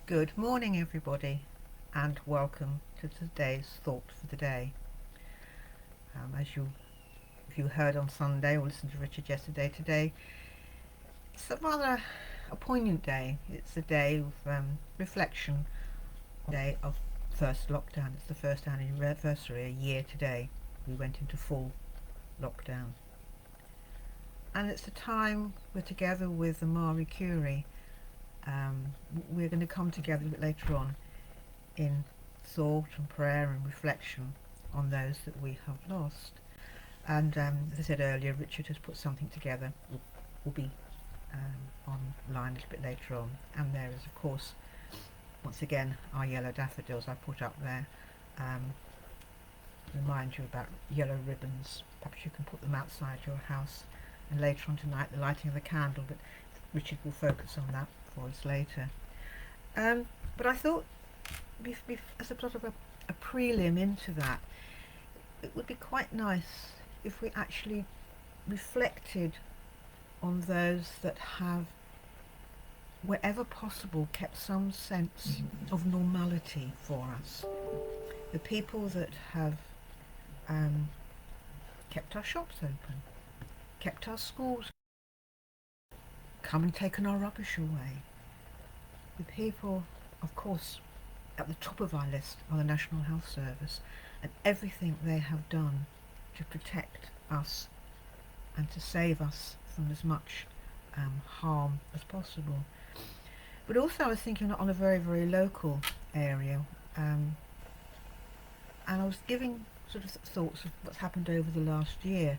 Good morning, everybody, and welcome to today's thought for the day. If you heard on Sunday or listened to Richard yesterday, today it's a poignant day. It's a day of reflection, a day of first lockdown. It's the first anniversary, a year today. We went into full lockdown, and it's a time we're together with the Marie Curie. We're going to come together a bit later on in thought and prayer and reflection on those that we have lost. And as I said earlier, Richard has put something together. Will be online a little bit later on. And there is, of course, once again, our yellow daffodils I put up there. Remind you about yellow ribbons. Perhaps you can put them outside your house. And later on tonight, the lighting of the candle. But Richard will focus on that for us later. But I thought, as a sort of a prelim into that, it would be quite nice if we actually reflected on those that have, wherever possible, kept some sense of normality for us. The people that have kept our shops open, kept our schools, come and taken our rubbish away. The people, of course, at the top of our list are the National Health Service and everything they have done to protect us and to save us from as much harm as possible. But also I was thinking on a very, very local area, and I was giving sort of thoughts of what's happened over the last year.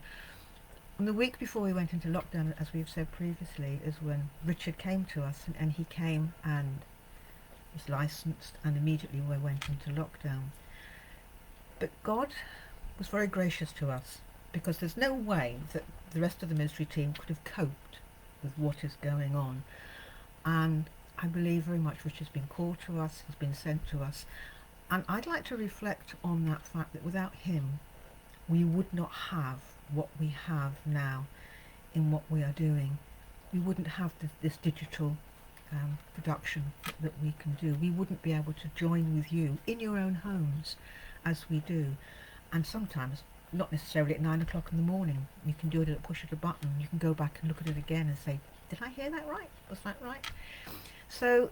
And the week before we went into lockdown, as we've said previously, is when Richard came to us, and he came and was licensed, and immediately we went into lockdown. But God was very gracious to us, because there's no way that the rest of the ministry team could have coped with what is going on. And I believe very much Richard's been called to us, he's been sent to us, and I'd like to reflect on that fact that without him we would not have what we have now in what we are doing. We wouldn't have this digital production that we can do. We wouldn't be able to join with you in your own homes as we do, and sometimes not necessarily at 9 o'clock in the morning. You can do it at a push of a button. You can go back and look at it again and say, did I hear that right? Was that right? So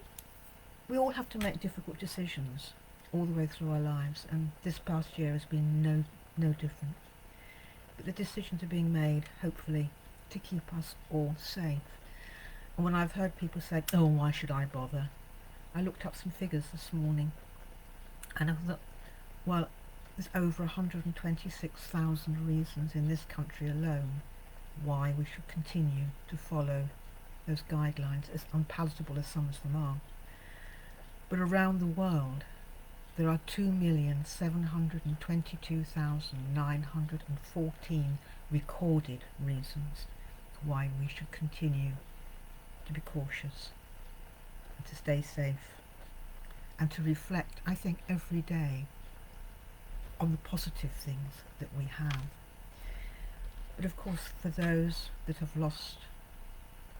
we all have to make difficult decisions all the way through our lives, and this past year has been no different. But the decisions are being made, hopefully, to keep us all safe. And when I've heard people say, oh, why should I bother? I looked up some figures this morning, and I thought, well, there's over 126,000 reasons in this country alone why we should continue to follow those guidelines, as unpalatable as some of them are. But around the world, there are 2,722,914 recorded reasons why we should continue to be cautious and to stay safe and to reflect, I think, every day on the positive things that we have. But of course, for those that have lost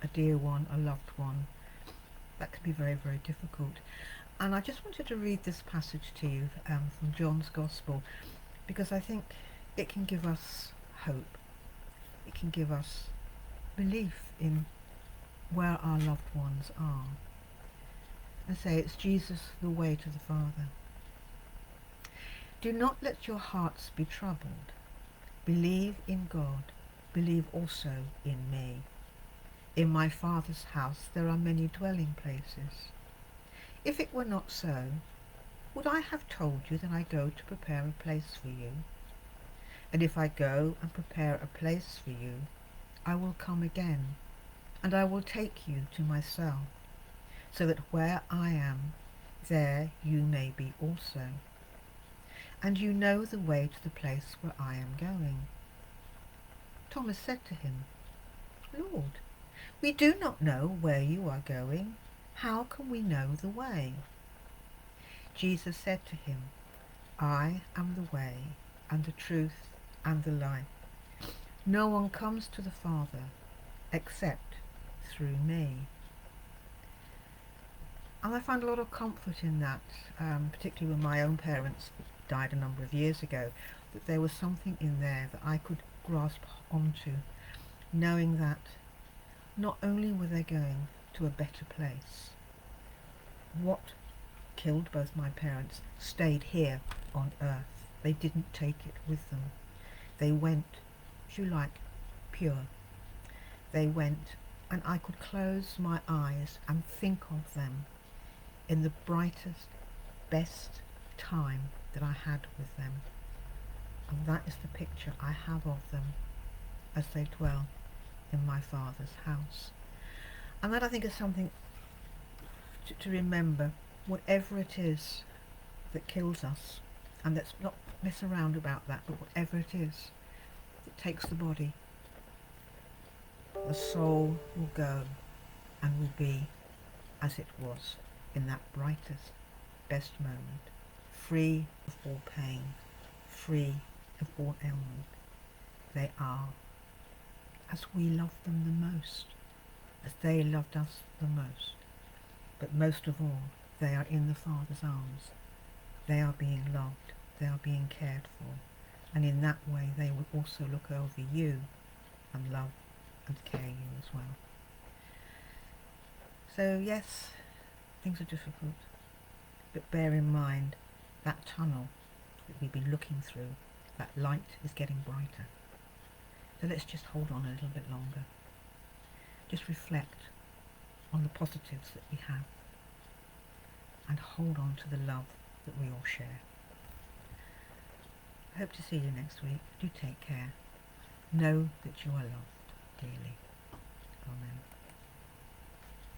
a dear one, a loved one, that can be very, very difficult. And I just wanted to read this passage to you from John's Gospel, because I think it can give us hope. It can give us belief in where our loved ones are. I say it's Jesus, the way to the Father. Do not let your hearts be troubled. Believe in God. Believe also in me. In my Father's house there are many dwelling places. If it were not so, would I have told you that I go to prepare a place for you? And if I go and prepare a place for you, I will come again, and I will take you to myself, so that where I am, there you may be also. And you know the way to the place where I am going. Thomas said to him, Lord, we do not know where you are going. How can we know the way? Jesus said to him, I am the way, and the truth, and the life. No one comes to the Father except through me. And I find a lot of comfort in that, particularly when my own parents died a number of years ago, that there was something in there that I could grasp onto, knowing that not only were they going to a better place, what killed both my parents stayed here on earth. They didn't take it with them. They went, if you like, pure. They went, and I could close my eyes and think of them in the brightest, best time that I had with them. And that is the picture I have of them as they dwell in my Father's house. And that, I think, is something to remember, whatever it is that kills us, and let's not mess around about that, but whatever it is that takes the body, the soul will go and will be as it was in that brightest, best moment, free of all pain, free of all ailment. They are as we love them the most, as they loved us the most. But most of all, they are in the Father's arms. They are being loved, they are being cared for, and in that way they will also look over you and love and care you as well. So yes, things are difficult, but bear in mind that tunnel that we've been looking through, that light is getting brighter. So let's just hold on a little bit longer. Just reflect on the positives that we have and hold on to the love that we all share. I hope to see you next week. Do take care. Know that you are loved dearly. Amen.